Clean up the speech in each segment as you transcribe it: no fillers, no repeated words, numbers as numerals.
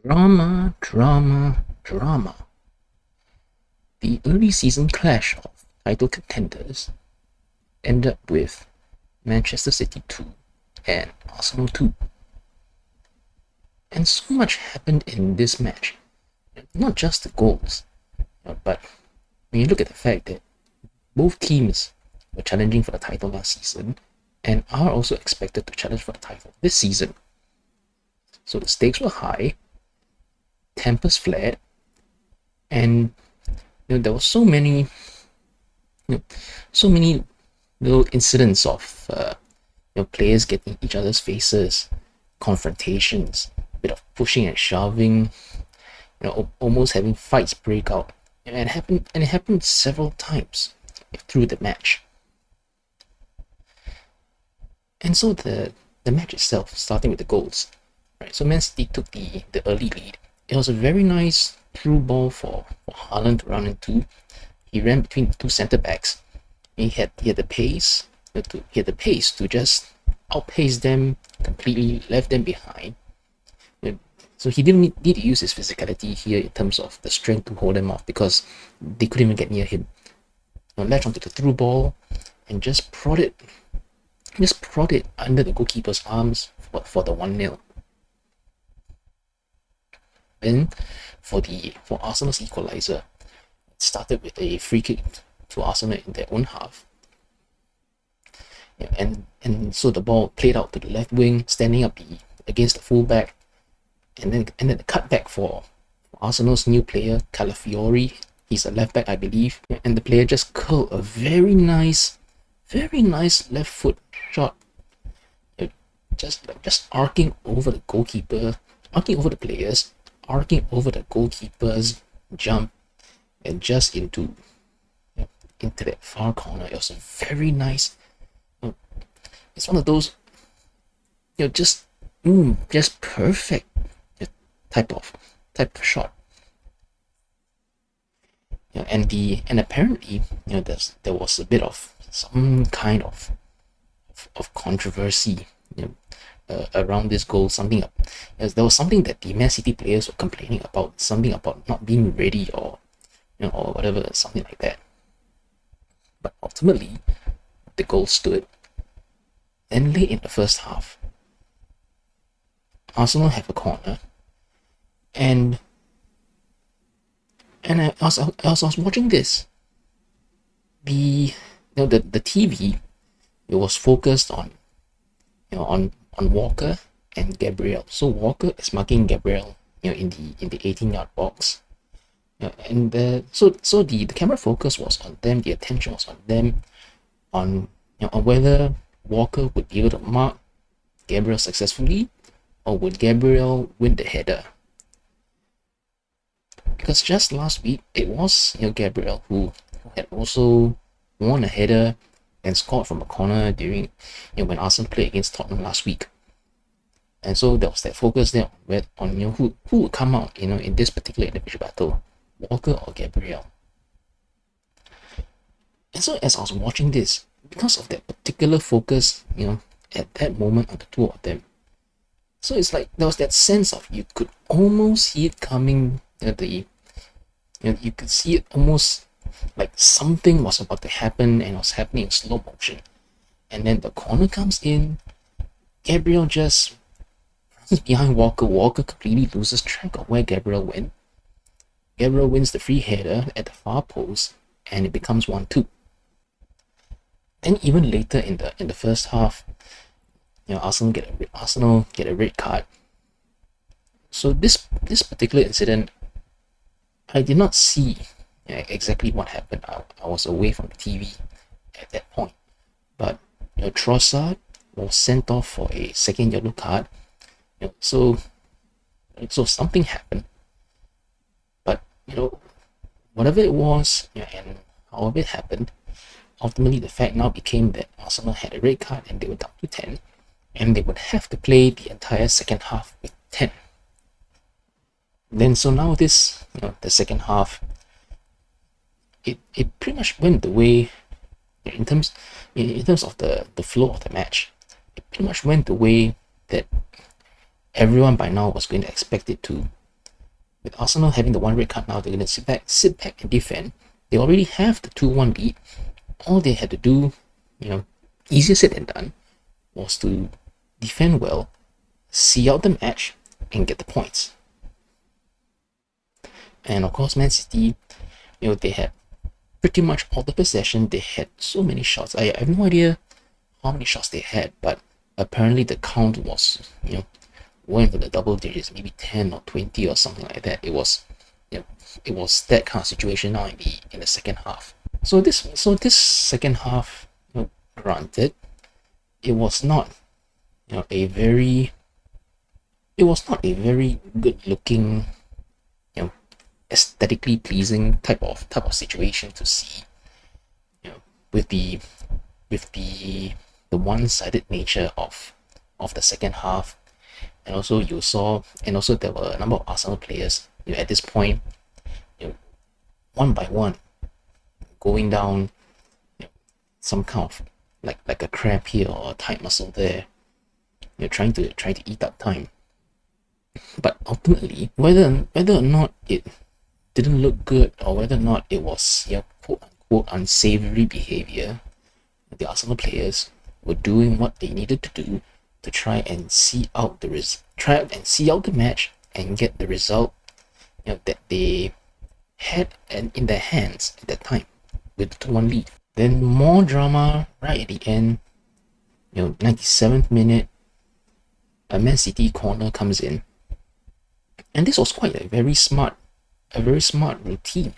Drama, drama, drama. The early season clash of title contenders ended up with Manchester City 2 and Arsenal 2. And so much happened in this match. Not just the goals, but when you look at the fact that both teams were challenging for the title last season and are also expected to challenge for the title this season. So the stakes were high, tempers flared, and there were so many little incidents of players getting each other's faces, confrontations, a bit of pushing and shoving, almost having fights break out, and it happened several times through the match. And so the match itself, starting with the goals, right? So Man City took the early lead. It was a very nice through ball for Haaland to run into. He ran between the two centre backs. He had the pace to just outpace them completely, left them behind. So he didn't need to use his physicality here in terms of the strength to hold them off because they couldn't even get near him. Latch onto the through ball and just prod it under the goalkeeper's arms for the 1-0. Then for Arsenal's equalizer, it started with a free kick to Arsenal in their own half. And so the ball played out to the left wing, standing up against the fullback, and then the cutback for Arsenal's new player, Calafiori. He's a left back, I believe, and the player just curled a very nice left foot shot, just arcing over the goalkeeper, arcing over the players, arcing over the goalkeeper's jump, and just into that far corner. It was a very nice. It's one of those, just perfect type of shot. And apparently, there was a bit of some kind of controversy, around this goal. There was something that the Man City players were complaining about, something about not being ready or whatever, something like that. But ultimately, the goal stood. Then late in the first half, Arsenal have a corner, and as I was watching this, the TV, it was focused on Walker and Gabriel. So Walker is marking Gabriel, in the 18-yard box. So the camera focus was on them. The attention was on them, on whether Walker would be able to mark Gabriel successfully, or would Gabriel win the header? Because just last week it was Gabriel who had also won a header and scored from a corner during when Arsenal played against Tottenham last week. And so there was that focus there on who would come out in this particular individual battle, Walker or Gabriel. And so as I was watching this, because of that particular focus, at that moment on the two of them, so it's like there was that sense of you could almost see it coming. You could see it almost like something was about to happen, and it was happening in slow motion. And then the corner comes in, Gabriel just runs behind Walker. Walker completely loses track of where Gabriel went. Gabriel wins the free header at the far post, and it becomes 1-2. Then even later in the first half, Arsenal get a red card. So this particular incident, I did not see exactly what happened. I was away from the TV at that point. But Trossard was sent off for a second yellow card. So something happened. But whatever it was, and however it happened, ultimately the fact now became that Arsenal had a red card and they were down to 10, and they would have to play the entire second half with 10. Then so now this, the second half, it pretty much went the way, in terms of the flow of the match. It pretty much went the way that everyone by now was going to expect it to. With Arsenal having the one red card now, they're going to sit back and defend. They already have the 2-1 lead. All they had to do, easier said than done, was to defend well, see out the match, and get the points. And of course, Man City, they had pretty much all the possession. They had so many shots. I have no idea how many shots they had, but apparently the count was, went into the double digits, maybe 10 or 20 or something like that. It was that kind of situation now in the second half. So this second half, granted, it was not a very good looking, aesthetically pleasing type of situation to see, with the one-sided nature of the second half. And also there were a number of Arsenal players, at this point, one by one, going down, some kind of like a cramp here or a tight muscle there, trying to eat up time. But ultimately, whether or not it didn't look good, or whether or not it was quote unquote unsavory behavior, the Arsenal players were doing what they needed to do to try and see out the match and get the result that they had in their hands at that time with the 2-1 lead. Then more drama right at the end. 97th minute, a Man City corner comes in, and this was quite a very smart routine.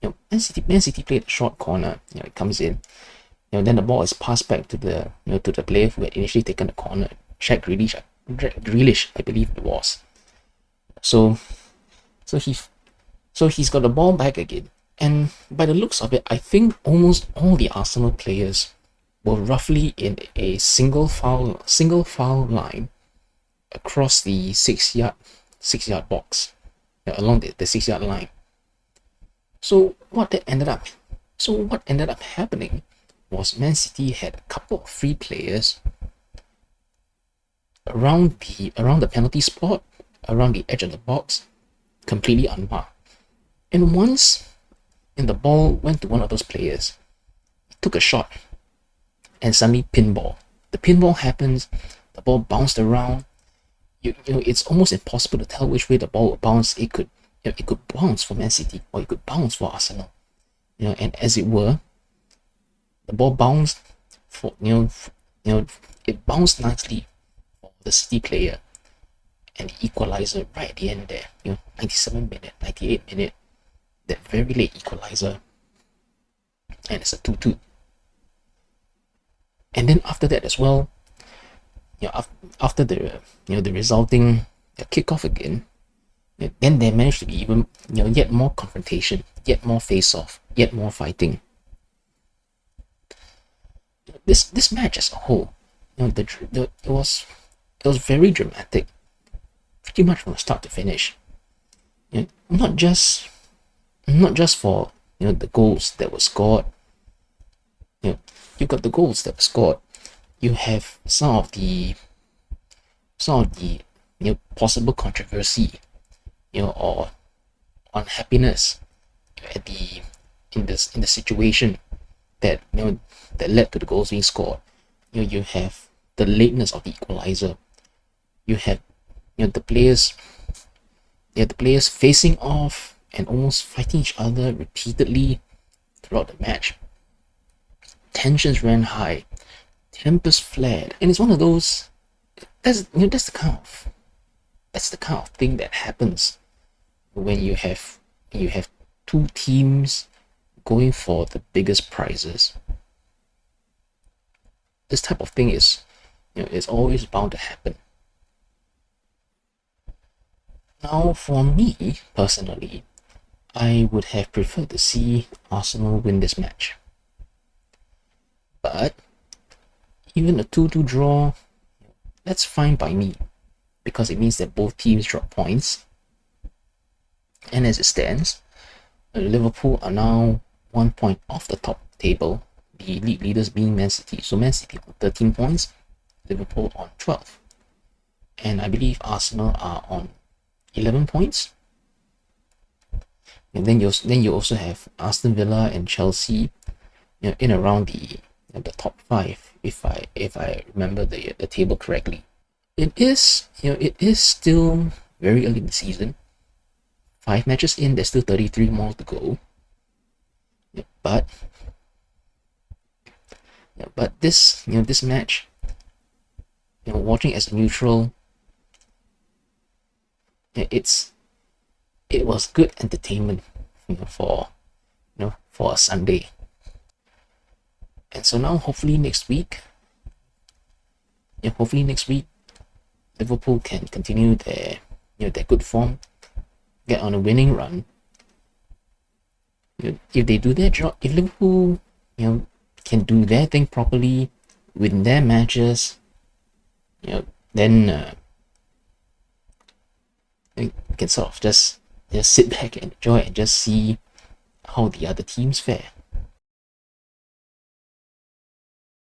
Man City played a short corner. It comes in. Then the ball is passed back to the player who had initially taken the corner, Jack Grealish, I believe it was. So he's got the ball back again, and by the looks of it, I think almost all the Arsenal players were roughly in a single file line across the 6-yard box, along the 6-yard line. So what ended up happening was Man City had a couple of free players around the penalty spot, around the edge of the box, completely unmarked. And once the ball went to one of those players, he took a shot, and suddenly pinball. The pinball happens, the ball bounced around. It's almost impossible to tell which way the ball would bounce. It could bounce for Man City, or it could bounce for Arsenal. And as it were, the ball bounced for it bounced nicely for the City player, and the equalizer right at the end there, 97 minute, 98 minute, that very late equalizer, and it's a 2-2. And then after that as well, after the resulting kickoff again, then there managed to be even yet more confrontation, yet more face-off, yet more fighting. This match as a whole, it was very dramatic, pretty much from start to finish. Not just for the goals that were scored. You got the goals that were scored. You have some of the possible controversy, or unhappiness in the situation that that led to the goals being scored. You have the lateness of the equalizer. You have the players facing off and almost fighting each other repeatedly throughout the match. Tensions ran high, tempers flared, and it's one of those. That's the kind of thing that happens when you have two teams going for the biggest prizes. This type of thing is always bound to happen. Now, for me personally, I would have preferred to see Arsenal win this match. But even a 2-2 draw, that's fine by me, because it means that both teams drop points. And as it stands, Liverpool are now 1 point off the top table, the league leaders being Man City. So Man City on 13 points, Liverpool on 12. And I believe Arsenal are on 11 points, And then you also have Aston Villa and Chelsea, in around the top five, if I remember the table correctly. It is still very early in the season. 5 matches in, there's still 33 more to go. But this match, watching as a neutral, it was good entertainment, for a Sunday. And so now, hopefully next week, Liverpool can continue their good form, get on a winning run. If they do their job, if Liverpool, can do their thing properly, win their matches, then you can sort of just sit back and enjoy and just see how the other teams fare.